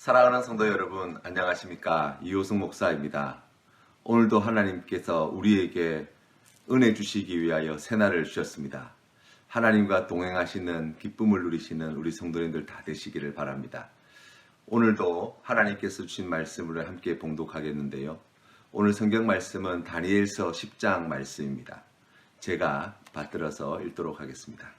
사랑하는 성도 여러분, 안녕하십니까? 이호승 목사입니다. 오늘도 하나님께서 우리에게 은혜 주시기 위하여 새날을 주셨습니다. 하나님과 동행하시는 기쁨을 누리시는 우리 성도님들 다 되시기를 바랍니다. 오늘도 하나님께서 주신 말씀을 함께 봉독하겠는데요. 오늘 성경 말씀은 다니엘서 10장 말씀입니다. 제가 받들어서 읽도록 하겠습니다.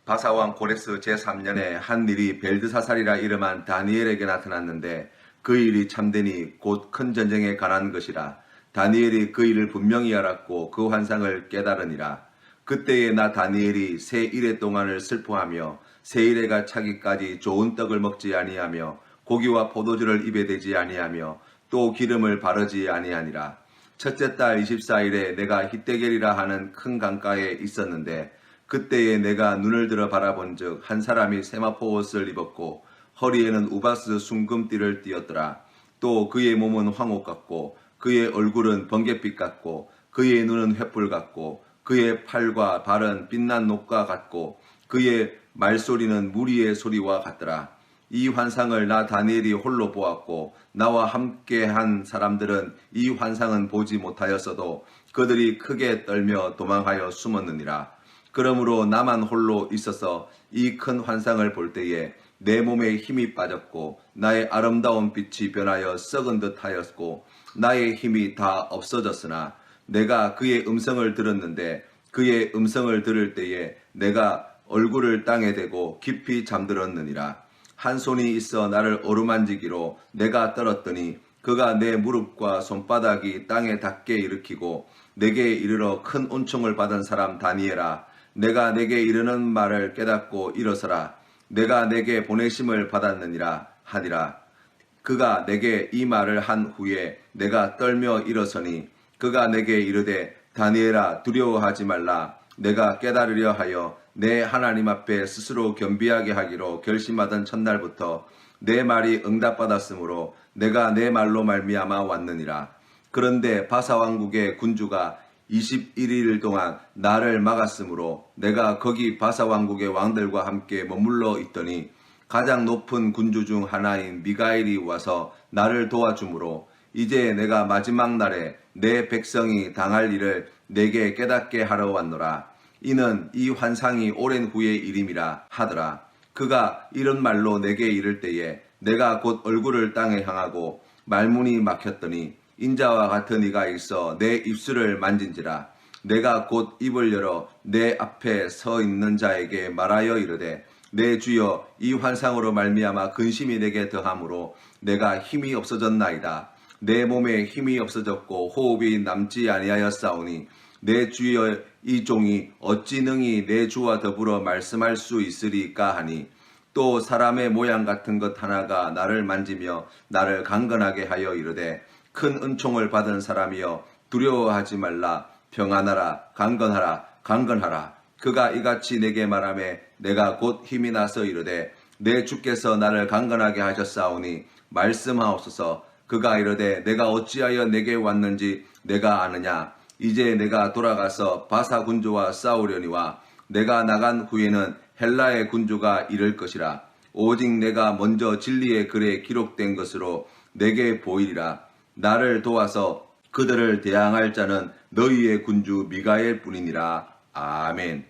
바사왕 고레스 제3년에 한 일이 벨드사살이라 이름한 다니엘에게 나타났는데 그 일이 참되니 곧 큰 전쟁에 관한 것이라. 다니엘이 그 일을 분명히 알았고 그 환상을 깨달으니라. 그때에 나 다니엘이 새 일해 동안을 슬퍼하며 새 일해가 차기까지 좋은 떡을 먹지 아니하며 고기와 포도주를 입에 대지 아니하며 또 기름을 바르지 아니하니라. 첫째 달 24일에 내가 히데겔이라 하는 큰 강가에 있었는데 그때에 내가 눈을 들어 바라본즉 한 사람이 세마포 옷을 입었고 허리에는 우바스 순금띠를 띠었더라. 또 그의 몸은 황옥 같고 그의 얼굴은 번갯빛 같고 그의 눈은 횃불 같고 그의 팔과 발은 빛난 녹과 같고 그의 말소리는 무리의 소리와 같더라. 이 환상을 나 다니엘이 홀로 보았고 나와 함께한 사람들은 이 환상은 보지 못하였어도 그들이 크게 떨며 도망하여 숨었느니라. 그러므로 나만 홀로 있어서 이 큰 환상을 볼 때에 내 몸에 힘이 빠졌고 나의 아름다운 빛이 변하여 썩은 듯 하였고 나의 힘이 다 없어졌으나 내가 그의 음성을 들었는데 그의 음성을 들을 때에 내가 얼굴을 땅에 대고 깊이 잠들었느니라. 한 손이 있어 나를 어루만지기로 내가 떨었더니 그가 내 무릎과 손바닥이 땅에 닿게 일으키고 내게 이르러 큰 은총을 받은 사람 다니엘아, 내가 내게 이르는 말을 깨닫고 일어서라. 내가 내게 보내심을 받았느니라 하니라. 그가 내게 이 말을 한 후에 내가 떨며 일어서니 그가 내게 이르되 다니엘아 두려워하지 말라. 내가 깨달으려 하여 내 하나님 앞에 스스로 겸비하게 하기로 결심하던 첫날부터 내 말이 응답받았으므로 내가 내 말로 말미암아 왔느니라. 그런데 바사왕국의 군주가 21일 동안 나를 막았으므로 내가 거기 바사왕국의 왕들과 함께 머물러 있더니 가장 높은 군주 중 하나인 미가엘이 와서 나를 도와주므로 이제 내가 마지막 날에 내 백성이 당할 일을 내게 깨닫게 하러 왔노라. 이는 이 환상이 오랜 후의 일임이라 하더라. 그가 이런 말로 내게 이를 때에 내가 곧 얼굴을 땅에 향하고 말문이 막혔더니 인자와 같은 이가 있어 내 입술을 만진지라. 내가 곧 입을 열어 내 앞에 서 있는 자에게 말하여 이르되 내 주여 이 환상으로 말미암아 근심이 내게 더하므로 내가 힘이 없어졌나이다. 내 몸에 힘이 없어졌고 호흡이 남지 아니하였사오니 내 주여 이 종이 어찌 능히 내 주와 더불어 말씀할 수 있으리까 하니 또 사람의 모양 같은 것 하나가 나를 만지며 나를 강건하게 하여 이르되 큰 은총을 받은 사람이여 두려워하지 말라. 평안하라. 강건하라. 강건하라. 그가 이같이 내게 말하매 내가 곧 힘이 나서 이르되 내 주께서 나를 강건하게 하셨사오니 말씀하옵소서. 그가 이르되 내가 어찌하여 내게 왔는지 내가 아느냐. 이제 내가 돌아가서 바사 군주와 싸우려니와 내가 나간 후에는 헬라의 군주가 이를 것이라. 오직 내가 먼저 진리의 글에 기록된 것으로 내게 보이리라. 나를 도와서 그들을 대항할 자는 너희의 군주 미가엘 뿐이니라. 아멘.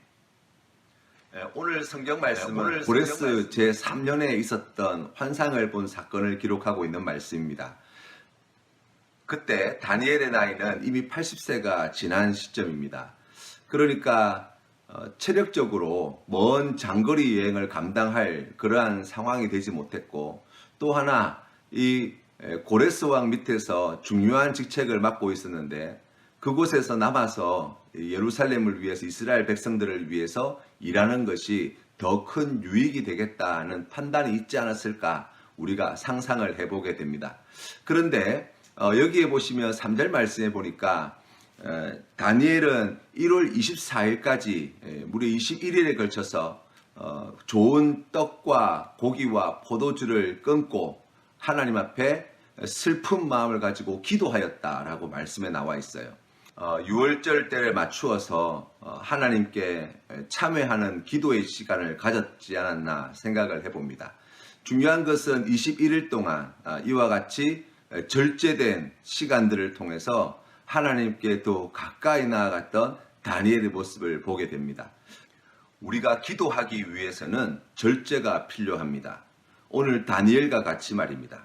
오늘 성경 말씀은 고레스 제3년에 있었던 환상을 본 사건을 기록하고 있는 말씀입니다. 그때 다니엘의 나이는 이미 80세가 지난 시점입니다. 그러니까 체력적으로 먼 장거리 여행을 감당할 그러한 상황이 되지 못했고 또 하나 이 고레스 왕 밑에서 중요한 직책을 맡고 있었는데 그곳에서 남아서 예루살렘을 위해서 이스라엘 백성들을 위해서 일하는 것이 더 큰 유익이 되겠다는 판단이 있지 않았을까 우리가 상상을 해보게 됩니다. 그런데 여기에 보시면 3절 말씀에 보니까 다니엘은 1월 24일까지 무려 21일에 걸쳐서 좋은 떡과 고기와 포도주를 끊고 하나님 앞에 슬픈 마음을 가지고 기도하였다라고 말씀에 나와 있어요. 6월절 때를 맞추어서 하나님께 참회하는 기도의 시간을 가졌지 않았나 생각을 해봅니다. 중요한 것은 21일 동안 이와 같이 절제된 시간들을 통해서 하나님께 더 가까이 나아갔던 다니엘의 모습을 보게 됩니다. 우리가 기도하기 위해서는 절제가 필요합니다. 오늘 다니엘과 같이 말입니다.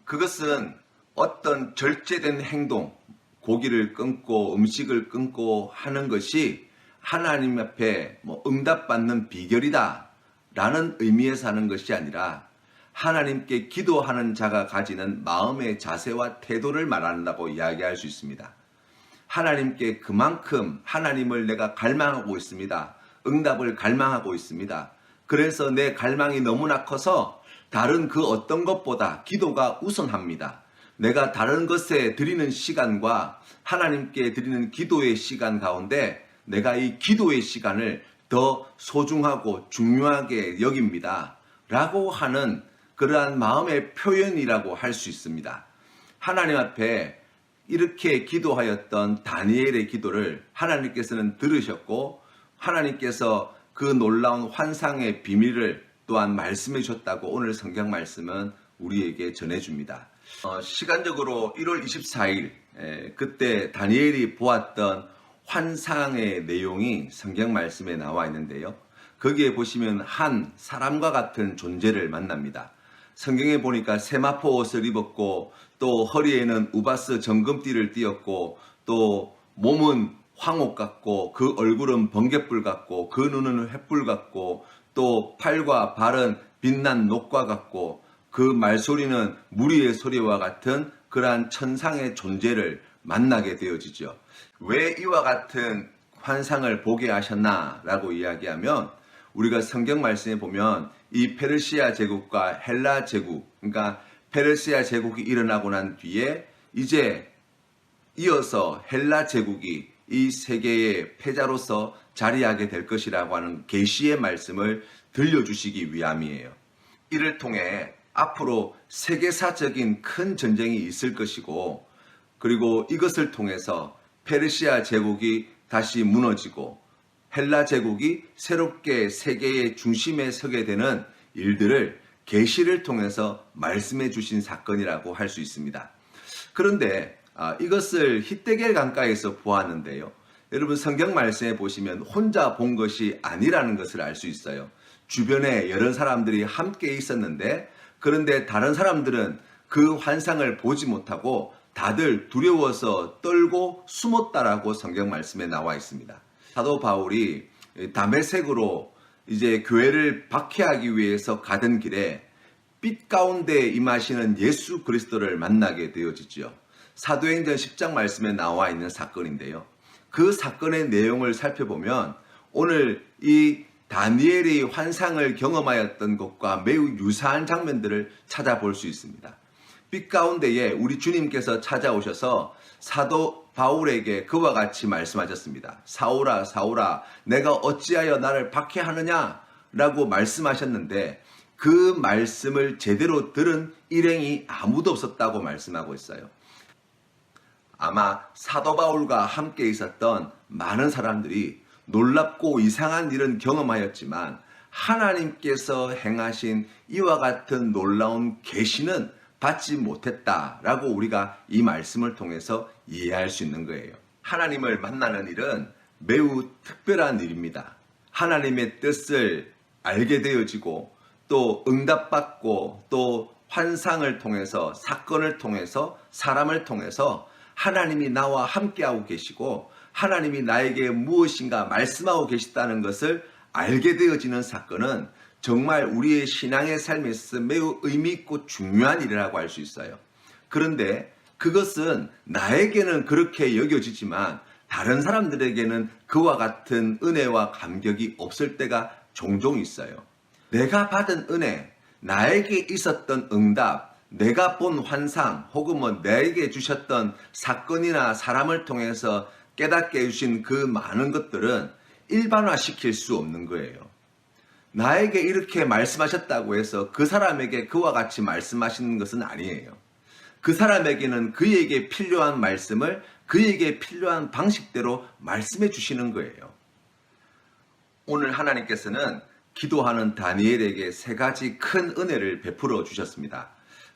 그것은 어떤 절제된 행동, 고기를 끊고 음식을 끊고 하는 것이 하나님 앞에 응답받는 비결이다 라는 의미에서 하는 것이 아니라 하나님께 기도하는 자가 가지는 마음의 자세와 태도를 말한다고 이야기할 수 있습니다. 하나님께 그만큼 하나님을 내가 갈망하고 있습니다. 응답을 갈망하고 있습니다. 그래서 내 갈망이 너무나 커서 다른 그 어떤 것보다 기도가 우선합니다. 내가 다른 것에 드리는 시간과 하나님께 드리는 기도의 시간 가운데 내가 이 기도의 시간을 더 소중하고 중요하게 여깁니다. 라고 하는 그러한 마음의 표현이라고 할 수 있습니다. 하나님 앞에 이렇게 기도하였던 다니엘의 기도를 하나님께서는 들으셨고 하나님께서 그 놀라운 환상의 비밀을 또한 말씀해 줬다고 오늘 성경 말씀은 우리에게 전해줍니다. 시간적으로 1월 24일 그때 다니엘이 보았던 환상의 내용이 성경 말씀에 나와 있는데요. 거기에 보시면 한 사람과 같은 존재를 만납니다. 성경에 보니까 세마포 옷을 입었고 또 허리에는 우바스 정금띠를 띠었고 또 몸은 황옥 같고 그 얼굴은 번갯불 같고 그 눈은 횃불 같고 또 팔과 발은 빛난 녹과 같고 그 말소리는 무리의 소리와 같은 그러한 천상의 존재를 만나게 되어지죠. 왜 이와 같은 환상을 보게 하셨나 라고 이야기하면 우리가 성경 말씀에 보면 이 페르시아 제국과 헬라 제국, 그러니까 페르시아 제국이 일어나고 난 뒤에 이제 이어서 헬라 제국이 이 세계의 패자로서 자리하게 될 것이라고 하는 계시의 말씀을 들려주시기 위함이에요. 이를 통해 앞으로 세계사적인 큰 전쟁이 있을 것이고 그리고 이것을 통해서 페르시아 제국이 다시 무너지고 헬라 제국이 새롭게 세계의 중심에 서게 되는 일들을 계시를 통해서 말씀해 주신 사건이라고 할 수 있습니다. 그런데 이것을 히데겔 강가에서 보았는데요. 여러분 성경 말씀에 보시면 혼자 본 것이 아니라는 것을 알 수 있어요. 주변에 여러 사람들이 함께 있었는데 그런데 다른 사람들은 그 환상을 보지 못하고 다들 두려워서 떨고 숨었다라고 성경 말씀에 나와 있습니다. 사도 바울이 다메섹으로 이제 교회를 박해하기 위해서 가던 길에 빛 가운데 임하시는 예수 그리스도를 만나게 되어지죠. 사도행전 10장 말씀에 나와 있는 사건인데요. 그 사건의 내용을 살펴보면 오늘 이 다니엘이 환상을 경험하였던 것과 매우 유사한 장면들을 찾아볼 수 있습니다. 빛 가운데에 우리 주님께서 찾아오셔서 사도 바울에게 그와 같이 말씀하셨습니다. 사울아 사울아 내가 어찌하여 나를 박해하느냐 라고 말씀하셨는데 그 말씀을 제대로 들은 일행이 아무도 없었다고 말씀하고 있어요. 아마 사도 바울과 함께 있었던 많은 사람들이 놀랍고 이상한 일은 경험하였지만 하나님께서 행하신 이와 같은 놀라운 계시는 받지 못했다라고 우리가 이 말씀을 통해서 이해할 수 있는 거예요. 하나님을 만나는 일은 매우 특별한 일입니다. 하나님의 뜻을 알게 되어지고 또 응답받고 또 환상을 통해서 사건을 통해서 사람을 통해서 하나님이 나와 함께하고 계시고 하나님이 나에게 무엇인가 말씀하고 계시다는 것을 알게 되어지는 사건은 정말 우리의 신앙의 삶에 있어서 매우 의미 있고 중요한 일이라고 할 수 있어요. 그런데 그것은 나에게는 그렇게 여겨지지만 다른 사람들에게는 그와 같은 은혜와 감격이 없을 때가 종종 있어요. 내가 받은 은혜, 나에게 있었던 응답, 내가 본 환상 혹은 내게 주셨던 사건이나 사람을 통해서 깨닫게 해주신 그 많은 것들은 일반화시킬 수 없는 거예요. 나에게 이렇게 말씀하셨다고 해서 그 사람에게 그와 같이 말씀하시는 것은 아니에요. 그 사람에게는 그에게 필요한 말씀을 그에게 필요한 방식대로 말씀해 주시는 거예요. 오늘 하나님께서는 기도하는 다니엘에게 세 가지 큰 은혜를 베풀어 주셨습니다.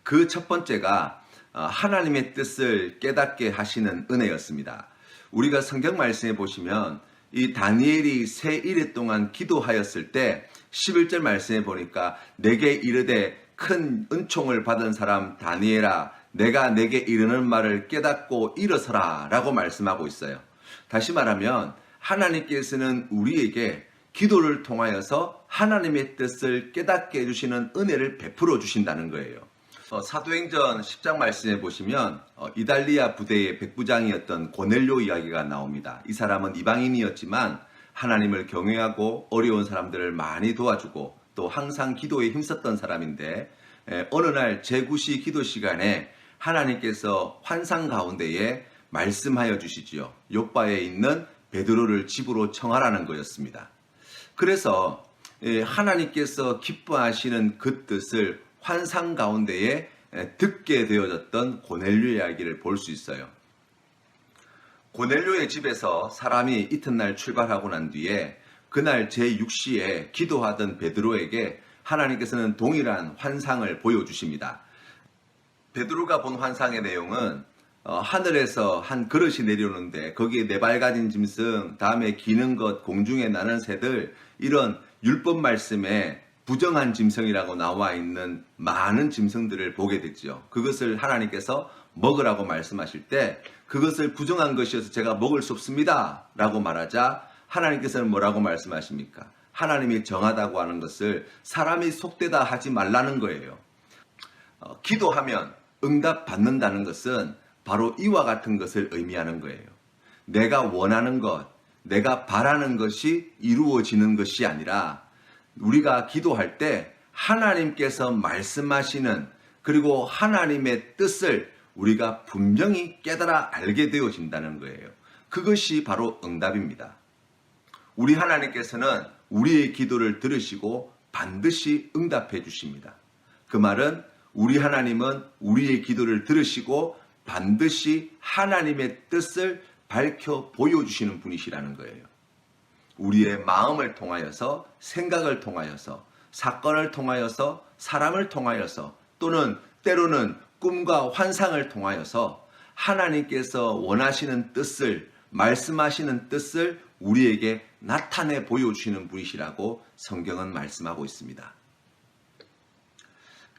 그 첫 번째가 하나님의 뜻을 깨닫게 하시는 은혜였습니다. 우리가 성경 말씀에 보시면 이 다니엘이 새 이래 동안 기도하였을 때 11절 말씀에 보니까 내게 이르되 큰 은총을 받은 사람 다니엘아 내가 내게 이르는 말을 깨닫고 일어서라 라고 말씀하고 있어요. 다시 말하면 하나님께서는 우리에게 기도를 통하여서 하나님의 뜻을 깨닫게 해주시는 은혜를 베풀어 주신다는 거예요. 사도행전 10장 말씀에 보시면 이달리아 부대의 백부장이었던 고넬료 이야기가 나옵니다. 이 사람은 이방인이었지만 하나님을 경외하고 어려운 사람들을 많이 도와주고 또 항상 기도에 힘썼던 사람인데 어느 날 제9시 기도 시간에 하나님께서 환상 가운데에 말씀하여 주시지요. 요바에 있는 베드로를 집으로 청하라는 거였습니다. 그래서 하나님께서 기뻐하시는 그 뜻을 환상 가운데에 듣게 되어졌던 고넬료 이야기를 볼 수 있어요. 고넬료의 집에서 사람이 이튿날 출발하고 난 뒤에 그날 제6시에 기도하던 베드로에게 하나님께서는 동일한 환상을 보여주십니다. 베드로가 본 환상의 내용은 하늘에서 한 그릇이 내려오는데 거기에 네 발 가진 짐승, 다음에 기는 것, 공중에 나는 새들 이런 율법 말씀에 부정한 짐승이라고 나와 있는 많은 짐승들을 보게 됐죠. 그것을 하나님께서 먹으라고 말씀하실 때 그것을 부정한 것이어서 제가 먹을 수 없습니다 라고 말하자 하나님께서는 뭐라고 말씀하십니까? 하나님이 정하다고 하는 것을 사람이 속되다 하지 말라는 거예요. 기도하면 응답 받는다는 것은 바로 이와 같은 것을 의미하는 거예요. 내가 원하는 것, 내가 바라는 것이 이루어지는 것이 아니라 우리가 기도할 때 하나님께서 말씀하시는 그리고 하나님의 뜻을 우리가 분명히 깨달아 알게 되어진다는 거예요. 그것이 바로 응답입니다. 우리 하나님께서는 우리의 기도를 들으시고 반드시 응답해 주십니다. 그 말은 우리 하나님은 우리의 기도를 들으시고 반드시 하나님의 뜻을 밝혀 보여주시는 분이시라는 거예요. 우리의 마음을 통하여서 생각을 통하여서 사건을 통하여서 사람을 통하여서 또는 때로는 꿈과 환상을 통하여서 하나님께서 원하시는 뜻을 말씀하시는 뜻을 우리에게 나타내 보여주시는 분이시라고 성경은 말씀하고 있습니다.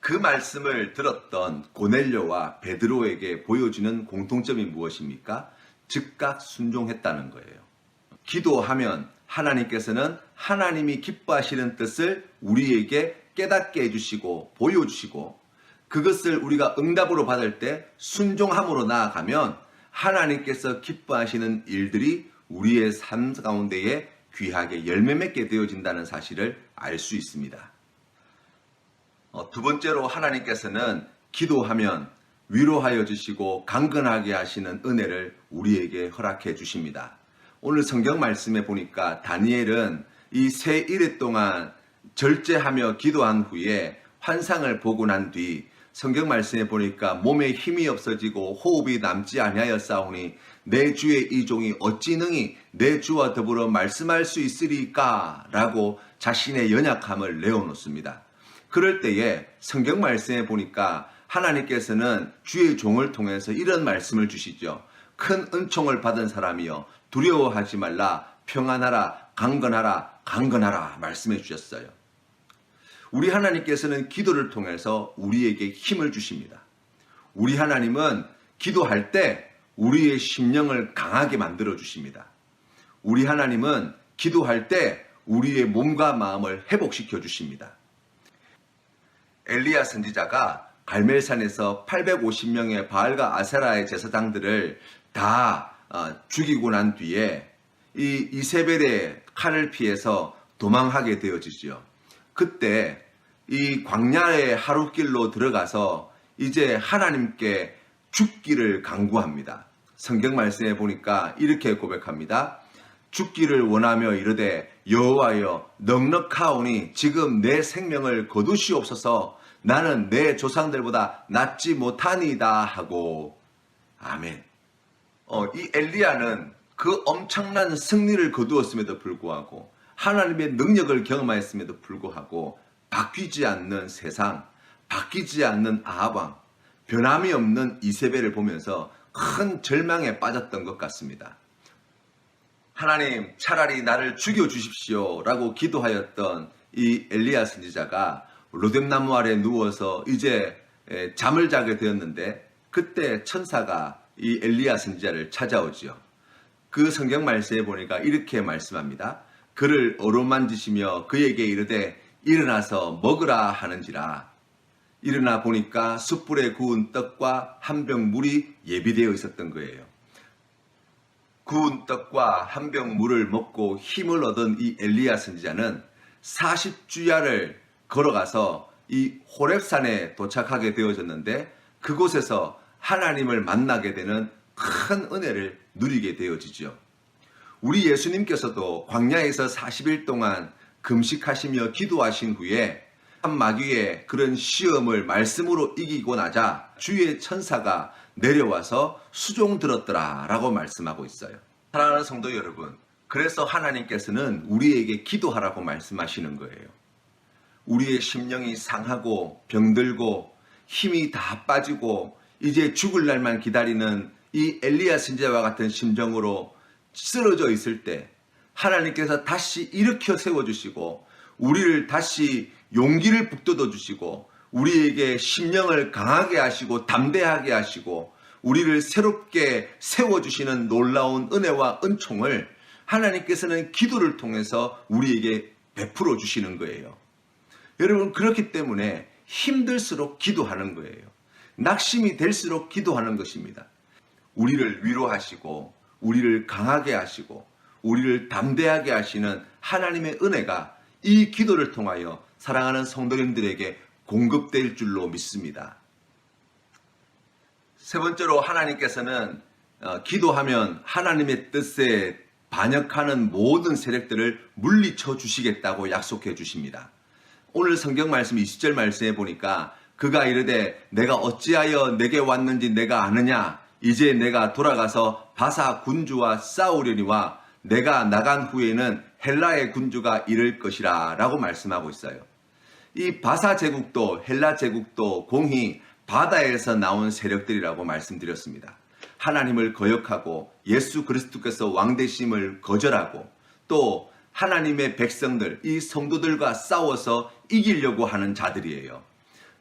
그 말씀을 들었던 고넬료와 베드로에게 보여주는 공통점이 무엇입니까? 즉각 순종했다는 거예요. 기도하면 하나님께서는 하나님이 기뻐하시는 뜻을 우리에게 깨닫게 해주시고 보여주시고 그것을 우리가 응답으로 받을 때 순종함으로 나아가면 하나님께서 기뻐하시는 일들이 우리의 삶 가운데에 귀하게 열매 맺게 되어진다는 사실을 알 수 있습니다. 두 번째로 하나님께서는 기도하면 위로하여 주시고 강건하게 하시는 은혜를 우리에게 허락해 주십니다. 오늘 성경 말씀에 보니까 다니엘은 이 새 일해 동안 절제하며 기도한 후에 환상을 보고 난 뒤 성경 말씀에 보니까 몸에 힘이 없어지고 호흡이 남지 아니하였사오니 내 주의 이 종이 어찌 능히 내 주와 더불어 말씀할 수 있으리까 라고 자신의 연약함을 내어놓습니다. 그럴 때에 성경 말씀에 보니까 하나님께서는 주의 종을 통해서 이런 말씀을 주시죠. 큰 은총을 받은 사람이여 두려워하지 말라 평안하라 강건하라 강건하라 말씀해 주셨어요. 우리 하나님께서는 기도를 통해서 우리에게 힘을 주십니다. 우리 하나님은 기도할 때 우리의 심령을 강하게 만들어 주십니다. 우리 하나님은 기도할 때 우리의 몸과 마음을 회복시켜 주십니다. 엘리야 선지자가 갈멜산에서 850명의 바알과 아세라의 제사장들을 다 죽이고 난 뒤에 이 이세벨의 칼을 피해서 도망하게 되어지죠. 그때 이 광야의 하루길로 들어가서 이제 하나님께 죽기를 간구합니다. 성경 말씀에 보니까 이렇게 고백합니다. 죽기를 원하며 이르되 여호와여 넉넉하오니 지금 내 생명을 거두시옵소서 나는 내 조상들보다 낫지 못하니이다 하고 아멘. 이 엘리야는 그 엄청난 승리를 거두었음에도 불구하고 하나님의 능력을 경험하였음에도 불구하고 바뀌지 않는 세상, 바뀌지 않는 아합, 변함이 없는 이세벨을 보면서 큰 절망에 빠졌던 것 같습니다. 하나님, 차라리 나를 죽여주십시오 라고 기도하였던 이 엘리야 선지자가 로뎀나무 아래 누워서 이제 잠을 자게 되었는데, 그때 천사가 이 엘리야 선지자를 찾아오지요. 그 성경 말씀에 보니까 이렇게 말씀합니다. 그를 어루만지시며 그에게 이르되 일어나서 먹으라 하는지라. 일어나 보니까 숯불에 구운 떡과 한 병 물이 예비되어 있었던 거예요. 구운 떡과 한 병 물을 먹고 힘을 얻은 이 엘리야 선지자는 40주야를 걸어가서 이 호렙산에 도착하게 되어졌는데, 그곳에서 하나님을 만나게 되는 큰 은혜를 누리게 되어지죠. 우리 예수님께서도 광야에서 40일 동안 금식하시며 기도하신 후에 한 마귀의 그런 시험을 말씀으로 이기고 나자 주의 천사가 내려와서 수종 들었더라 라고 말씀하고 있어요. 사랑하는 성도 여러분, 그래서 하나님께서는 우리에게 기도하라고 말씀하시는 거예요. 우리의 심령이 상하고 병들고 힘이 다 빠지고 이제 죽을 날만 기다리는 이 엘리야 선지자와 같은 심정으로 쓰러져 있을 때 하나님께서 다시 일으켜 세워주시고 우리를 다시 용기를 북돋워 주시고 우리에게 심령을 강하게 하시고 담대하게 하시고 우리를 새롭게 세워주시는 놀라운 은혜와 은총을 하나님께서는 기도를 통해서 우리에게 베풀어 주시는 거예요. 여러분, 그렇기 때문에 힘들수록 기도하는 거예요. 낙심이 될수록 기도하는 것입니다. 우리를 위로하시고 우리를 강하게 하시고 우리를 담대하게 하시는 하나님의 은혜가 이 기도를 통하여 사랑하는 성도님들에게 공급될 줄로 믿습니다. 세 번째로, 하나님께서는 기도하면 하나님의 뜻에 반역하는 모든 세력들을 물리쳐 주시겠다고 약속해 주십니다. 오늘 성경 말씀 20절 말씀에 보니까 그가 이르되 내가 어찌하여 내게 왔는지 내가 아느냐, 이제 내가 돌아가서 바사 군주와 싸우려니와 내가 나간 후에는 헬라의 군주가 이를 것이라 라고 말씀하고 있어요. 이 바사 제국도 헬라 제국도 공히 바다에서 나온 세력들이라고 말씀드렸습니다. 하나님을 거역하고 예수 그리스도께서 왕되심을 거절하고 또 하나님의 백성들, 이 성도들과 싸워서 이기려고 하는 자들이에요.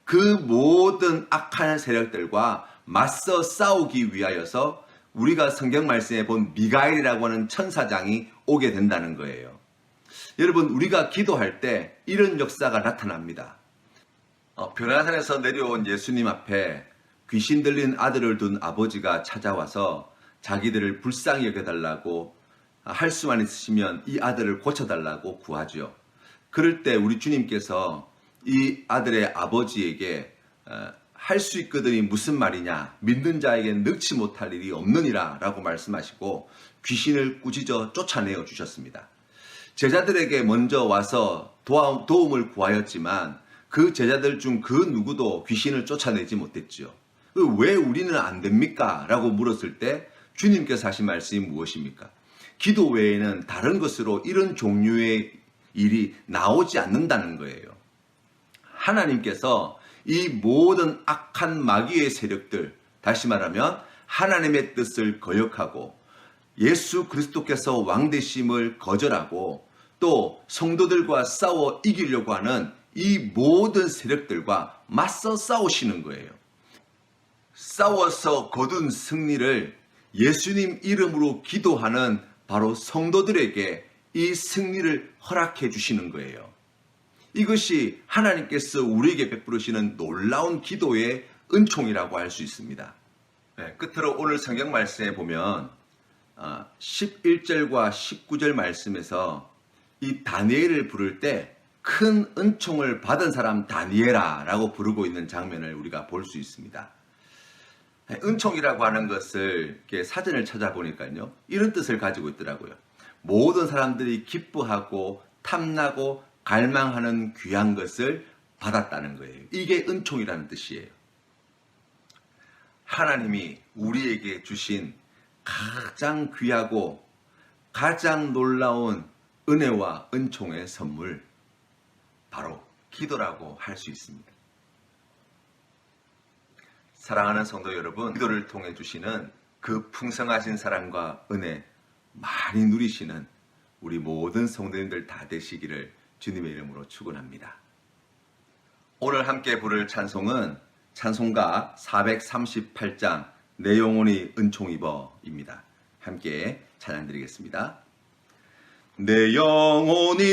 그 모든 악한 세력들과 맞서 싸우기 위하여서 우리가 성경 말씀에 본 미가엘이라고 하는 천사장이 오게 된다는 거예요. 여러분, 우리가 기도할 때 이런 역사가 나타납니다. 변화산에서 내려온 예수님 앞에 귀신 들린 아들을 둔 아버지가 찾아와서 자기들을 불쌍히 여겨달라고, 할 수만 있으시면 이 아들을 고쳐달라고 구하죠. 그럴 때 우리 주님께서 이 아들의 아버지에게 할 수 있거든이 무슨 말이냐, 믿는 자에겐 능치 못할 일이 없느니라 라고 말씀하시고 귀신을 꾸짖어 쫓아내어 주셨습니다. 제자들에게 먼저 와서 도움을 구하였지만 그 제자들 중 그 누구도 귀신을 쫓아내지 못했죠. 왜 우리는 안 됩니까? 라고 물었을 때 주님께서 하신 말씀이 무엇입니까? 기도 외에는 다른 것으로 이런 종류의 일이 나오지 않는다는 거예요. 하나님께서 이 모든 악한 마귀의 세력들, 다시 말하면 하나님의 뜻을 거역하고 예수 그리스도께서 왕되심을 거절하고 또 성도들과 싸워 이기려고 하는 이 모든 세력들과 맞서 싸우시는 거예요. 싸워서 거둔 승리를 예수님 이름으로 기도하는 바로 성도들에게 이 승리를 허락해 주시는 거예요. 이것이 하나님께서 우리에게 베푸시는 놀라운 기도의 은총이라고 할 수 있습니다. 끝으로 오늘 성경 말씀에 보면 11절과 19절 말씀에서 이 다니엘을 부를 때 큰 은총을 받은 사람 다니엘아 라고 부르고 있는 장면을 우리가 볼 수 있습니다. 은총이라고 하는 것을 이렇게 사전을 찾아보니까요, 이런 뜻을 가지고 있더라고요. 모든 사람들이 기뻐하고 탐나고 갈망하는 귀한 것을 받았다는 거예요. 이게 은총이라는 뜻이에요. 하나님이 우리에게 주신 가장 귀하고 가장 놀라운 은혜와 은총의 선물, 바로 기도라고 할 수 있습니다. 사랑하는 성도 여러분, 기도를 통해 주시는 그 풍성하신 사랑과 은혜 많이 누리시는 우리 모든 성도님들 다 되시기를 주님의 이름으로 축원합니다. 오늘 함께 부를 찬송은 찬송가 438장 내 영혼이 은총 입어입니다. 함께 찬양 드리겠습니다. 내 영혼이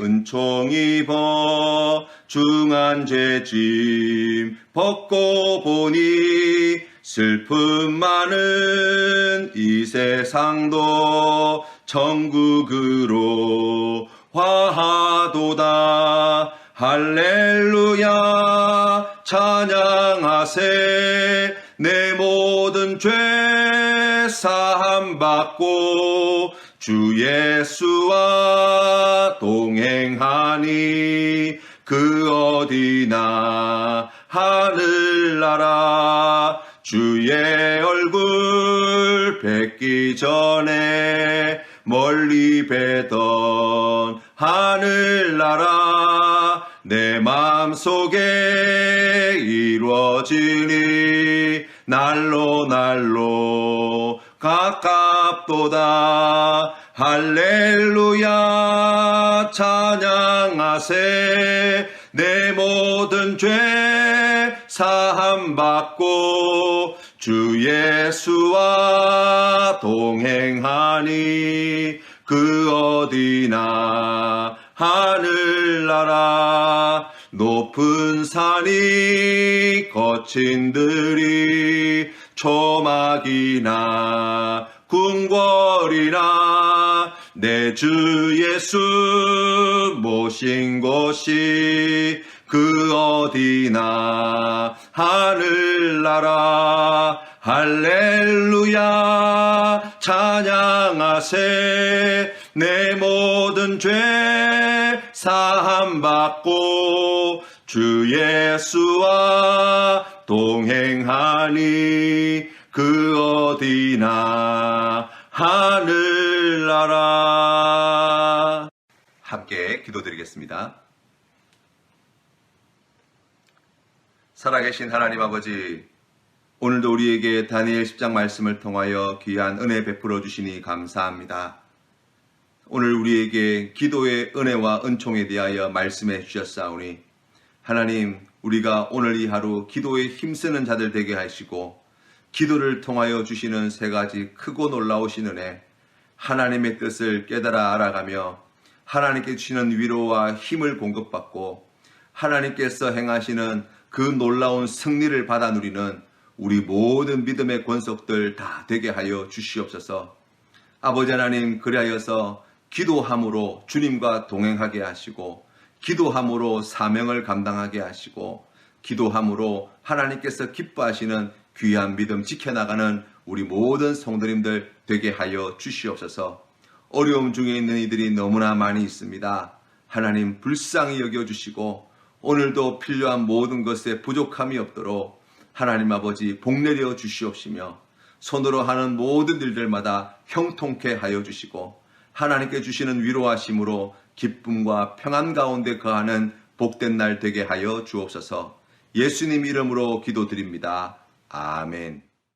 은총 입어 중한 죄짐 벗고 보니 슬픔 많은 이 세상도 천국으로 화하도다. 할렐루야 찬양하세. 내 모든 죄 사함 받고 주 예수와 동행하니 그 어디나 하늘나라. 주의 얼굴 뵙기 전에 멀리 뵈던 하늘나라. 내 마음속에 이루어지니 날로 날로 가깝도다. 할렐루야 찬양하세. 내 모든 죄 사함 받고 주 예수와 동행하니 그 어디나 하늘나라. 높은 산이 거친 들이 초막이나 궁궐이나 내 주 예수 모신 곳이 그 어디나 하늘나라. 할렐루야 찬양하세. 내 모든 죄 사함 받고 주 예수와 동행하니 그 어디나 하늘나라. 함께 기도드리겠습니다. 살아계신 하나님 아버지, 오늘도 우리에게 다니엘 10장 말씀을 통하여 귀한 은혜 베풀어 주시니 감사합니다. 오늘 우리에게 기도의 은혜와 은총에 대하여 말씀해 주셨사오니 하나님, 우리가 오늘 이 하루 기도에 힘쓰는 자들 되게 하시고 기도를 통하여 주시는 세 가지 크고 놀라우신 은혜, 하나님의 뜻을 깨달아 알아가며 하나님께 주시는 위로와 힘을 공급받고 하나님께서 행하시는 그 놀라운 승리를 받아 누리는 우리 모든 믿음의 권속들 다 되게 하여 주시옵소서. 아버지 하나님, 그리하여서 기도함으로 주님과 동행하게 하시고 기도함으로 사명을 감당하게 하시고 기도함으로 하나님께서 기뻐하시는 귀한 믿음 지켜나가는 우리 모든 성도님들 되게 하여 주시옵소서. 어려움 중에 있는 이들이 너무나 많이 있습니다. 하나님 불쌍히 여겨주시고 오늘도 필요한 모든 것에 부족함이 없도록 하나님 아버지 복내려 주시옵시며 손으로 하는 모든 일들마다 형통케 하여 주시고 하나님께 주시는 위로하심으로 기쁨과 평안 가운데 거하는 복된 날 되게 하여 주옵소서. 예수님 이름으로 기도드립니다. 아멘.